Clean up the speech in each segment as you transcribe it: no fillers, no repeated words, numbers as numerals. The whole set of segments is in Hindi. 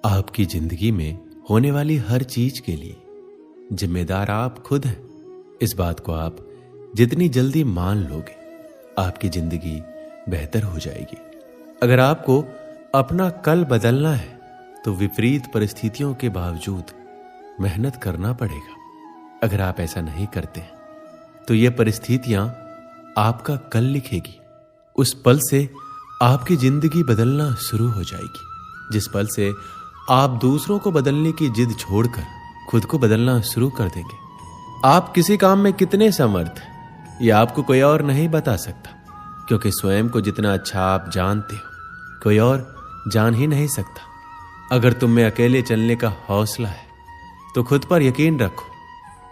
आपकी जिंदगी में होने वाली हर चीज के लिए जिम्मेदार आप खुद हैं। इस बात को आप जितनी जल्दी मान लोगे, आपकी जिंदगी बेहतर हो जाएगी। अगर आपको अपना कल बदलना है तो विपरीत परिस्थितियों के बावजूद मेहनत करना पड़ेगा। अगर आप ऐसा नहीं करते तो ये परिस्थितियां आपका कल लिखेगी। उस पल से आपकी जिंदगी बदलना शुरू हो जाएगी, जिस पल से आप दूसरों को बदलने की जिद छोड़कर खुद को बदलना शुरू कर देंगे। आप किसी काम में कितने समर्थ हैं ये आपको कोई और नहीं बता सकता, क्योंकि स्वयं को जितना अच्छा आप जानते हो कोई और जान ही नहीं सकता। अगर तुम में अकेले चलने का हौसला है तो खुद पर यकीन रखो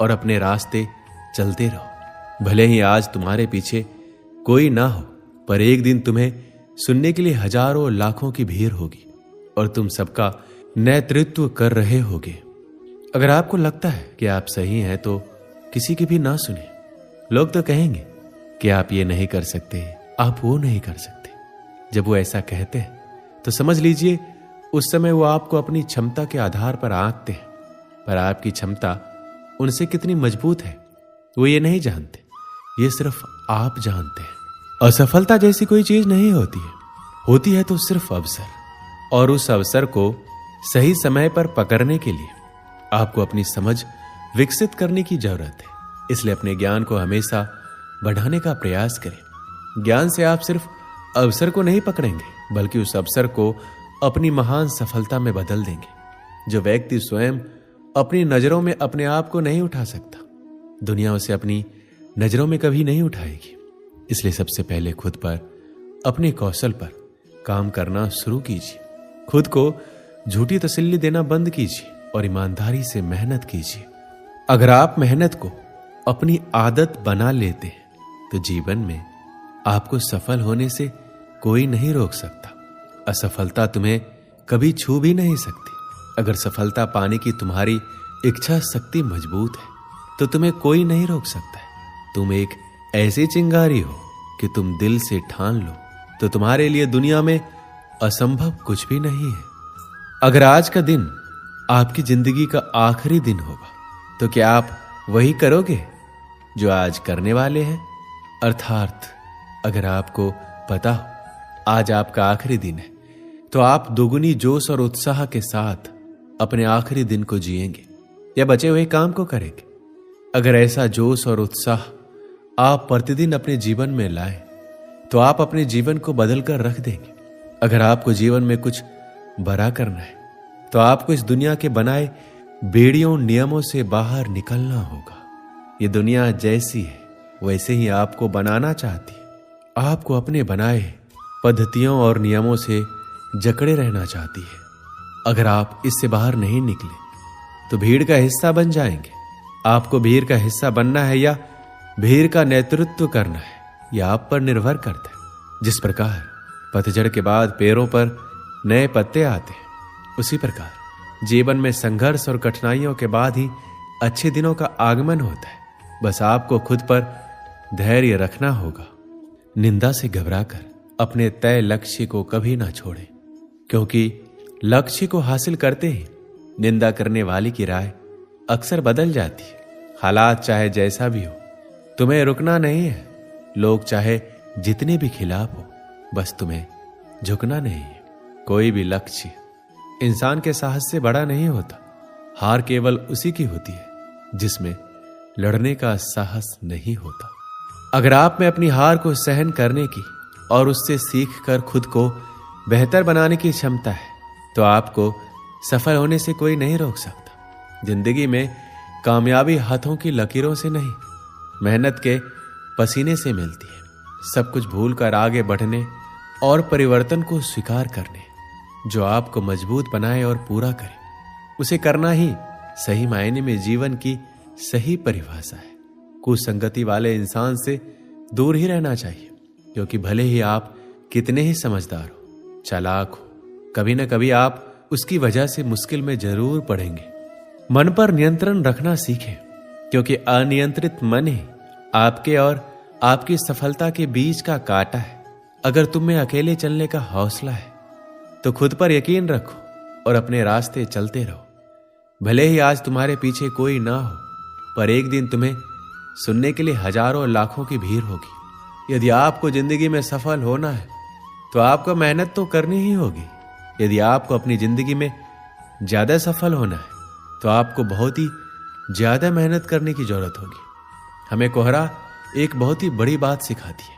और अपने रास्ते चलते रहो। भले ही आज तुम्हारे पीछे कोई ना हो, पर एक दिन तुम्हें सुनने के लिए हजारों लाखों की भीड़ होगी और तुम सबका नेतृत्व कर रहे होगे। अगर आपको लगता है कि आप सही हैं तो किसी की भी ना सुने। लोग तो कहेंगे कि आप ये नहीं कर सकते, आप वो नहीं कर सकते। जब वो ऐसा कहते हैं तो समझ लीजिए उस समय वो आपको अपनी क्षमता के आधार पर आंकते हैं, पर आपकी क्षमता उनसे कितनी मजबूत है वो ये नहीं जानते। ये सिर्फ आप जानते हैं। असफलता जैसी कोई चीज नहीं होती है तो सिर्फ अवसर, और उस अवसर को सही समय पर पकड़ने के लिए आपको अपनी समझ विकसित करने की जरूरत है। इसलिए अपने ज्ञान को हमेशा बढ़ाने का प्रयास करें। ज्ञान से आप सिर्फ अवसर को नहीं पकड़ेंगे, बल्कि उस अवसर को अपनी महान सफलता में बदल देंगे। जो व्यक्ति स्वयं अपनी नजरों में अपने आप को नहीं उठा सकता, दुनिया उसे अपनी नजरों में कभी नहीं उठाएगी। इसलिए सबसे पहले खुद पर, अपने कौशल पर काम करना शुरू कीजिए। खुद को झूठी तसल्ली देना बंद कीजिए और ईमानदारी से मेहनत कीजिए। अगर आप मेहनत को अपनी आदत बना लेते हैं तो जीवन में आपको सफल होने से कोई नहीं रोक सकता। असफलता तुम्हें कभी छू भी नहीं सकती। अगर सफलता पाने की तुम्हारी इच्छा शक्ति मजबूत है तो तुम्हें कोई नहीं रोक सकता है। तुम एक ऐसी चिंगारी हो कि तुम दिल से ठान लो तो तुम्हारे लिए दुनिया में असंभव कुछ भी नहीं है। अगर आज का दिन आपकी जिंदगी का आखिरी दिन होगा तो क्या आप वही करोगे जो आज करने वाले हैं? अर्थात अगर आपको पता हो आज आपका आखिरी दिन है तो आप दोगुनी जोश और उत्साह के साथ अपने आखिरी दिन को जिएंगे या बचे हुए काम को करेंगे। अगर ऐसा जोश और उत्साह आप प्रतिदिन अपने जीवन में लाएं तो आप अपने जीवन को बदल कर रख देंगे। अगर आपको जीवन में कुछ बड़ा करना है तो आपको इस दुनिया के बनाए बेड़ियों नियमों से बाहर निकलना होगा। ये दुनिया जैसी है वैसे ही आपको बनाना चाहती है। आपको अपने बनाए पद्धतियों और नियमों से जकड़े रहना चाहती है। अगर आप इससे बाहर नहीं निकले तो भीड़ का हिस्सा बन जाएंगे। आपको भीड़ का हिस्सा बनना है या भीड़ का नेतृत्व करना है, यह आप पर निर्भर करता है। जिस प्रकार पतझड़ के बाद पेड़ों पर नए पत्ते आते हैं, उसी प्रकार जीवन में संघर्ष और कठिनाइयों के बाद ही अच्छे दिनों का आगमन होता है। बस आपको खुद पर धैर्य रखना होगा। निंदा से घबराकर अपने तय लक्ष्य को कभी ना छोड़ें, क्योंकि लक्ष्य को हासिल करते ही निंदा करने वाले की राय अक्सर बदल जाती है। हालात चाहे जैसा भी हो, तुम्हें रुकना नहीं है। लोग चाहे जितने भी खिलाफ हो, बस तुम्हें झुकना नहीं है। कोई भी लक्ष्य इंसान के साहस से बड़ा नहीं होता। हार केवल उसी की होती है जिसमें लड़ने का साहस नहीं होता। अगर आप में अपनी हार को सहन करने की और उससे सीख कर खुद को बेहतर बनाने की क्षमता है तो आपको सफल होने से कोई नहीं रोक सकता। जिंदगी में कामयाबी हाथों की लकीरों से नहीं, मेहनत के पसीने से मिलती है। सब कुछ भूलकर आगे बढ़ने और परिवर्तन को स्वीकार करने जो आपको मजबूत बनाए और पूरा करे, उसे करना ही सही मायने में जीवन की सही परिभाषा है। कुसंगति वाले इंसान से दूर ही रहना चाहिए, क्योंकि भले ही आप कितने ही समझदार हो, चालाक हो, कभी न कभी आप उसकी वजह से मुश्किल में जरूर पड़ेंगे। मन पर नियंत्रण रखना सीखें, क्योंकि अनियंत्रित मन ही आपके और आपकी सफलता के बीच का कांटा है। अगर तुम में अकेले चलने का हौसला है तो खुद पर यकीन रखो और अपने रास्ते चलते रहो। भले ही आज तुम्हारे पीछे कोई ना हो, पर एक दिन तुम्हें सुनने के लिए हजारों लाखों की भीड़ होगी। यदि आपको जिंदगी में सफल होना है तो आपको मेहनत तो करनी ही होगी। यदि आपको अपनी जिंदगी में ज्यादा सफल होना है तो आपको बहुत ही ज्यादा मेहनत करने की जरूरत होगी। हमें कोहरा एक बहुत ही बड़ी बात सिखाती है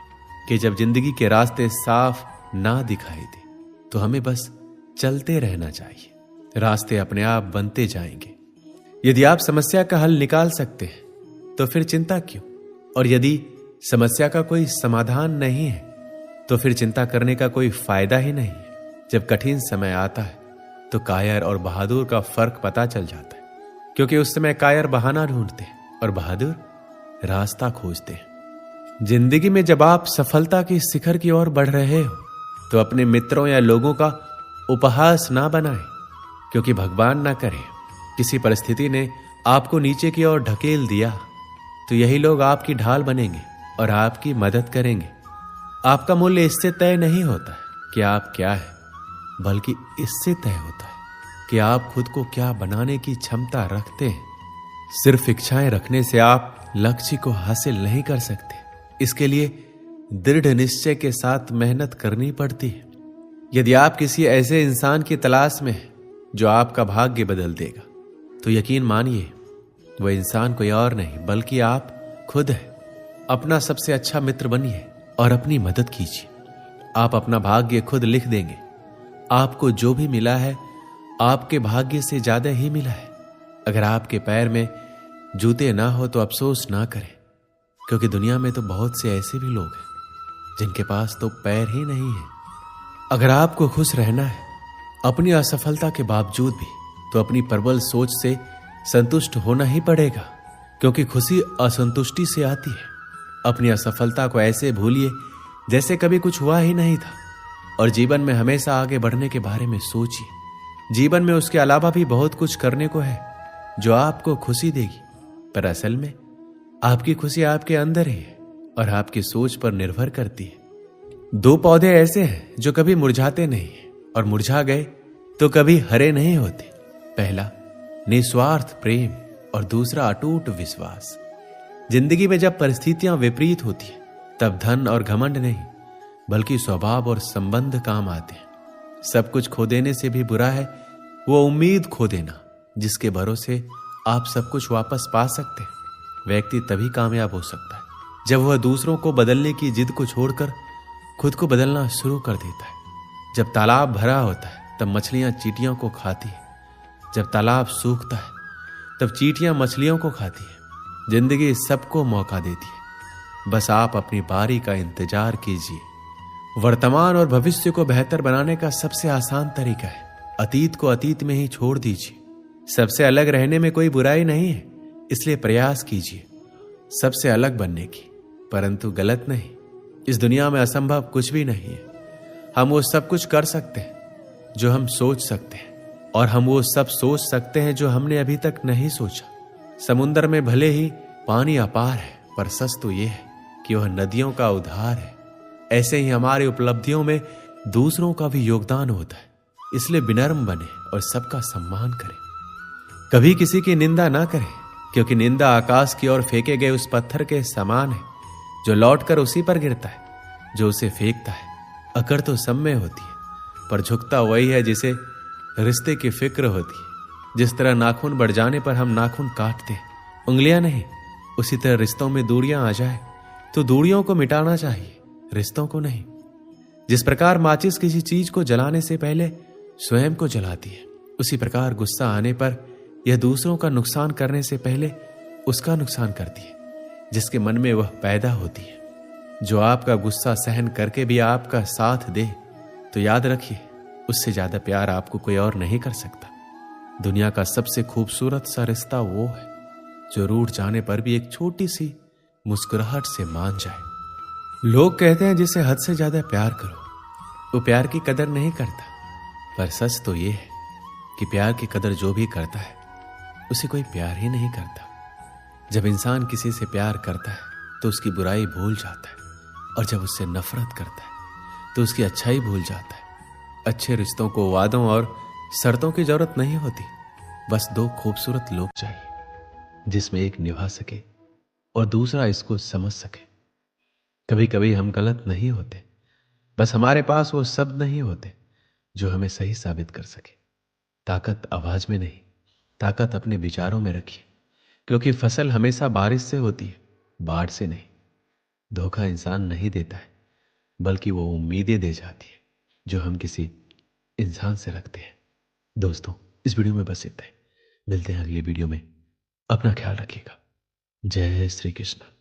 कि जब जिंदगी के रास्ते साफ ना दिखाई दे तो हमें बस चलते रहना चाहिए। रास्ते अपने आप बनते जाएंगे। यदि आप समस्या का हल निकाल सकते हैं तो फिर चिंता क्यों? और यदि समस्या का कोई समाधान नहीं है तो फिर चिंता करने का कोई फायदा ही नहीं है। जब कठिन समय आता है तो कायर और बहादुर का फर्क पता चल जाता है, क्योंकि उस समय कायर बहाना ढूंढते हैं और बहादुर रास्ता खोजते हैं। जिंदगी में जब आप सफलता की शिखर की ओर बढ़ रहे हो तो अपने मित्रों या लोगों का उपहास ना बनाएं, क्योंकि भगवान ना करे किसी परिस्थिति ने आपको नीचे की ओर ढकेल दिया तो यही लोग आपकी ढाल बनेंगे और आपकी मदद करेंगे। आपका मूल्य इससे तय नहीं होता है कि आप क्या है, बल्कि इससे तय होता है कि आप खुद को क्या बनाने की क्षमता रखते हैं। सिर्फ इच्छाएं रखने से आप लक्ष्य को हासिल नहीं कर सकते। इसके लिए दृढ़ निश्चय के साथ मेहनत करनी पड़ती है। यदि आप किसी ऐसे इंसान की तलाश में हैं जो आपका भाग्य बदल देगा तो यकीन मानिए वह इंसान कोई और नहीं बल्कि आप खुद है। अपना सबसे अच्छा मित्र बनिए और अपनी मदद कीजिए। आप अपना भाग्य खुद लिख देंगे। आपको जो भी मिला है आपके भाग्य से ज्यादा ही मिला है। अगर आपके पैर में जूते ना हो तो अफसोस ना करें, क्योंकि दुनिया में तो बहुत से ऐसे भी लोग हैं जिनके पास तो पैर ही नहीं है। अगर आपको खुश रहना है अपनी असफलता के बावजूद भी तो अपनी प्रबल सोच से संतुष्ट होना ही पड़ेगा, क्योंकि खुशी असंतुष्टि से आती है। अपनी असफलता को ऐसे भूलिए जैसे कभी कुछ हुआ ही नहीं था और जीवन में हमेशा आगे बढ़ने के बारे में सोचिए। जीवन में उसके अलावा भी बहुत कुछ करने को है जो आपको खुशी देगी, पर असल में आपकी खुशी आपके अंदर ही है और आपकी सोच पर निर्भर करती है। दो पौधे ऐसे हैं जो कभी मुरझाते नहीं और मुरझा गए तो कभी हरे नहीं होते। पहला निस्वार्थ प्रेम और दूसरा अटूट विश्वास। जिंदगी में जब परिस्थितियां विपरीत होती है तब धन और घमंड नहीं बल्कि स्वभाव और संबंध काम आते हैं। सब कुछ खो देने से भी बुरा है वो उम्मीद खो देना जिसके भरोसे आप सब कुछ वापस पा सकते हैं। व्यक्ति तभी कामयाब हो सकता है जब वह दूसरों को बदलने की जिद को छोड़कर खुद को बदलना शुरू कर देता है। जब तालाब भरा होता है तब मछलियां चींटियों को खाती है। जब तालाब सूखता है तब चींटियां मछलियों को खाती है। जिंदगी सबको मौका देती है, बस आप अपनी बारी का इंतजार कीजिए। वर्तमान और भविष्य को बेहतर बनाने का सबसे आसान तरीका है अतीत को अतीत में ही छोड़ दीजिए। सबसे अलग रहने में कोई बुराई नहीं है, इसलिए प्रयास कीजिए सबसे अलग बनने की, परंतु गलत नहीं। इस दुनिया में असंभव कुछ भी नहीं है। हम वो सब कुछ कर सकते हैं जो हम सोच सकते हैं और हम वो सब सोच सकते हैं जो हमने अभी तक नहीं सोचा। समुद्र में भले ही पानी अपार है पर सच तो ये है कि वह नदियों का उद्धार है। ऐसे ही हमारी उपलब्धियों में दूसरों का भी योगदान होता है, इसलिए विनम्र बने और सबका सम्मान करें। कभी किसी की निंदा ना करें, क्योंकि निंदा आकाश की ओर फेंके गए उस पत्थर के समान है जो लौटकर उसी पर गिरता है जो उसे फेंकता है। अकड़ तो सब में होती है पर झुकता वही है जिसे रिश्ते की फिक्र होती है। जिस तरह नाखून बढ़ जाने पर हम नाखून काटते हैं, उंगलियां नहीं, उसी तरह रिश्तों में दूरियां आ जाए तो दूरियों को मिटाना चाहिए, रिश्तों को नहीं। जिस प्रकार माचिस किसी चीज को जलाने से पहले स्वयं को जलाती है, उसी प्रकार गुस्सा आने पर यह दूसरों का नुकसान करने से पहले उसका नुकसान करती है जिसके मन में वह पैदा होती है। जो आपका गुस्सा सहन करके भी आपका साथ दे तो याद रखिए उससे ज्यादा प्यार आपको कोई और नहीं कर सकता। दुनिया का सबसे खूबसूरत सा रिश्ता वो है जो रूठ जाने पर भी एक छोटी सी मुस्कुराहट से मान जाए। लोग कहते हैं जिसे हद से ज्यादा प्यार करो वो प्यार की कदर नहीं करता, पर सच तो ये है कि प्यार की कदर जो भी करता है उसे कोई प्यार ही नहीं करता। जब इंसान किसी से प्यार करता है तो उसकी बुराई भूल जाता है, और जब उससे नफरत करता है तो उसकी अच्छाई भूल जाता है। अच्छे रिश्तों को वादों और शर्तों की जरूरत नहीं होती, बस दो खूबसूरत लोग चाहिए जिसमें एक निभा सके और दूसरा इसको समझ सके। कभी कभी हम गलत नहीं होते, बस हमारे पास वो शब्द नहीं होते जो हमें सही साबित कर सके। ताकत आवाज में नहीं, ताकत अपने विचारों में रखिए, क्योंकि फसल हमेशा बारिश से होती है, बाढ़ से नहीं। धोखा इंसान नहीं देता है, बल्कि वो उम्मीदें दे जाती है जो हम किसी इंसान से रखते हैं। दोस्तों, इस वीडियो में बस इतना ही। मिलते हैं अगली वीडियो में। अपना ख्याल रखिएगा। जय श्री कृष्ण।